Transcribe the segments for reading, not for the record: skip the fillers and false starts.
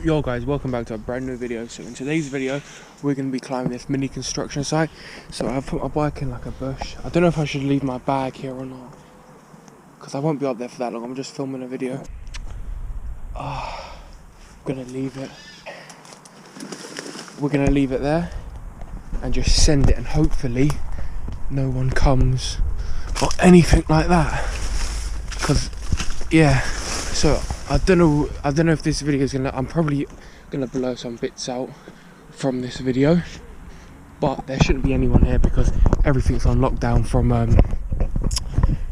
Yo guys, welcome back to a brand new video. So in today's video we're going to be climbing this mini construction site. So I've put my bike in like a bush. I don't know if I should leave my bag here or not, because I won't be up there for that long. I'm just filming a video. I'm gonna leave it. We're gonna leave it there and just send it, and hopefully no one comes or anything like that, because yeah. So I don't know if this video is gonna, I'm probably gonna blur some bits out from this video, but there shouldn't be anyone here because everything's on lockdown from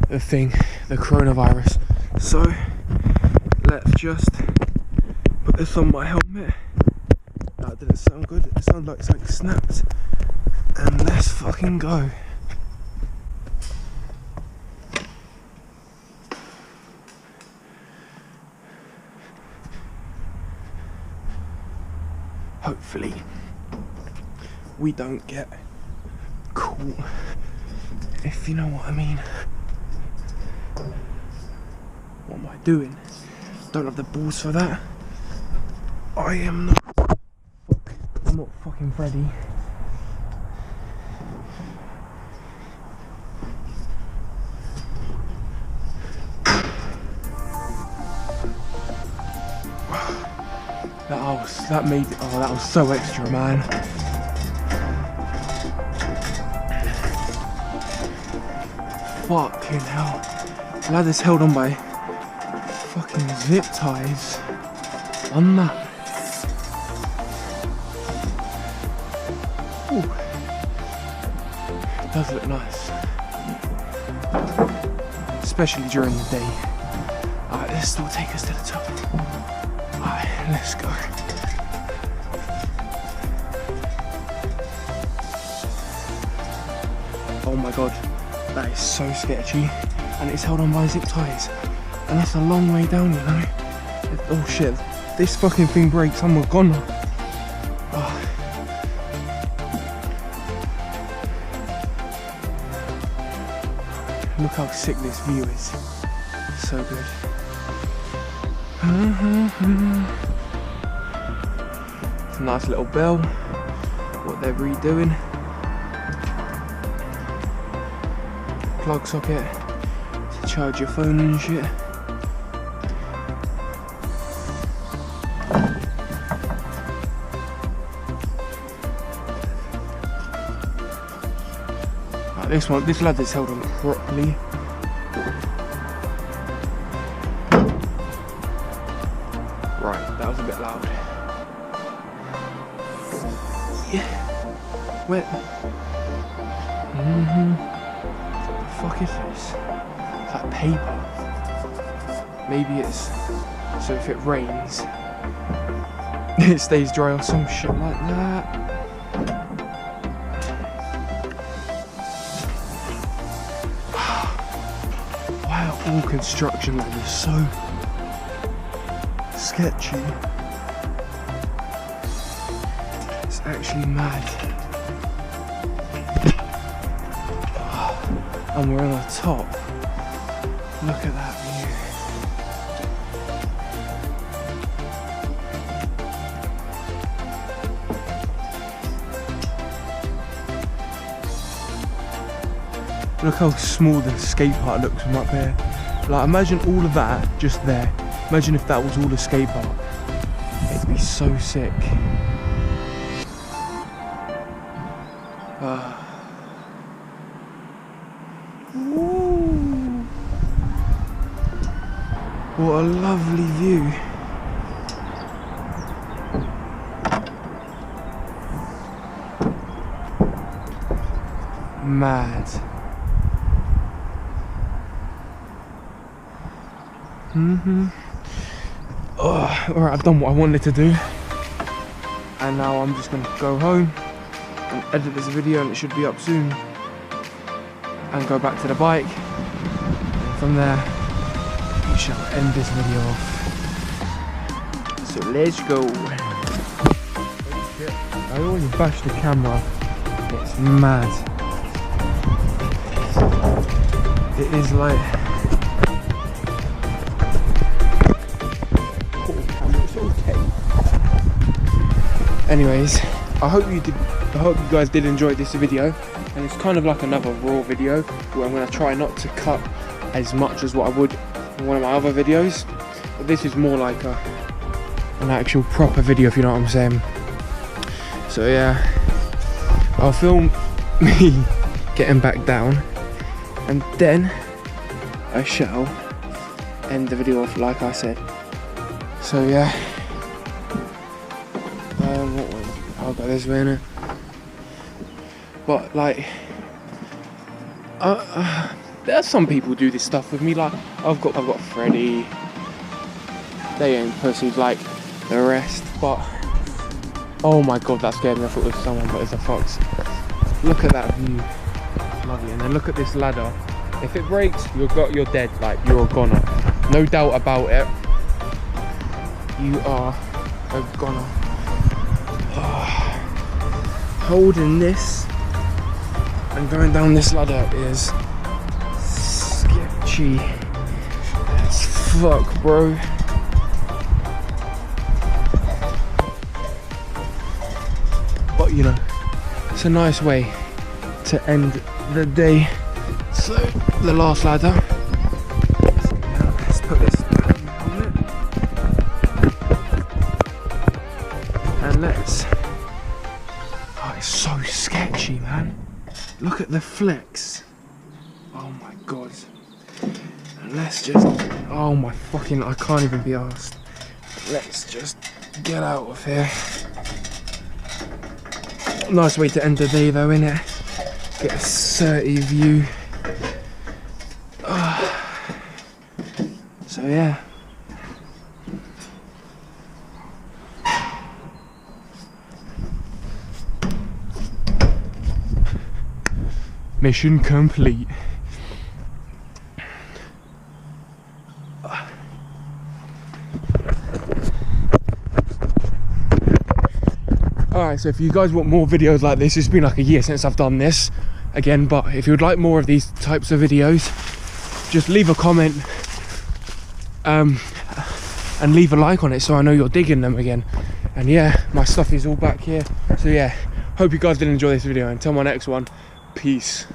the coronavirus. So let's just put this on my helmet. That didn't sound good. It sounded like something snapped. And let's fucking go. Hopefully we don't get caught, if you know what I mean. What am I doing? Don't have the balls for that. I'm not fucking ready. That was so extra, man. Fucking hell. The ladder's held on by fucking zip ties on that. Ooh. It does look nice, especially during the day. Alright, this still take us to the top. Alright, let's go. Oh my god, that is so sketchy, and it's held on by zip ties, and that's a long way down, you know. Oh shit, this fucking thing breaks, I'm gone. Oh. Look how sick this view is, so good. It's a nice little bell, what they're redoing. Plug socket to charge your phone and shit. Right, this ladder's held on properly. Right, that was a bit loud. Yeah. Wet. What the fuck is this? It's like paper. Maybe it's so if it rains it stays dry or some shit like that. Wow, all construction is so sketchy. It's actually mad. And we're on the top. Look at that view. Look how small the skate park looks from up here. Like, imagine all of that just there. Imagine if that was all the skate park. It'd be so sick. What a lovely view. Mad. Oh, alright, I've done what I wanted to do. And now I'm just gonna go home and edit this video, and it should be up soon. And go back to the bike. And from there, we shall end this video off. So let's go. I always bash the camera. It's mad. It is like it's okay. anyways, I hope you guys did enjoy this video, and it's kind of like another raw video where I'm going to try not to cut as much as what I would in one of my other videos, but this is more like an actual proper video, if you know what I'm saying. So yeah, I'll film me getting back down, and then I shall end the video off like I said. So yeah, what way? I'll go this way innit? But like, there's some people do this stuff with me. Like I've got Freddie. They ain't pussies like the rest, but oh my god, that scared me. I thought it was someone, but it's a fox. Look at that view, lovely. And then look at this ladder. If it breaks, you're dead. Like you're a goner, no doubt about it. You are a goner. Holding this and going down this ladder is sketchy as fuck, bro. But you know, it's a nice way to end the day. So the last ladder. Let's put this on it. And let's. Oh, it's so sketchy, man. Look at the flex. Oh my god. And let's just. Oh my fucking. I can't even be arsed. Let's just get out of here. Nice way to end the day though, innit? Get a 30 view. So yeah. Mission complete. Alright, so if you guys want more videos like this, it's been like a year since I've done this again, but if you'd like more of these types of videos, just leave a comment and leave a like on it so I know you're digging them again. And yeah, my stuff is all back here. So yeah, hope you guys did enjoy this video. Until my next one, peace.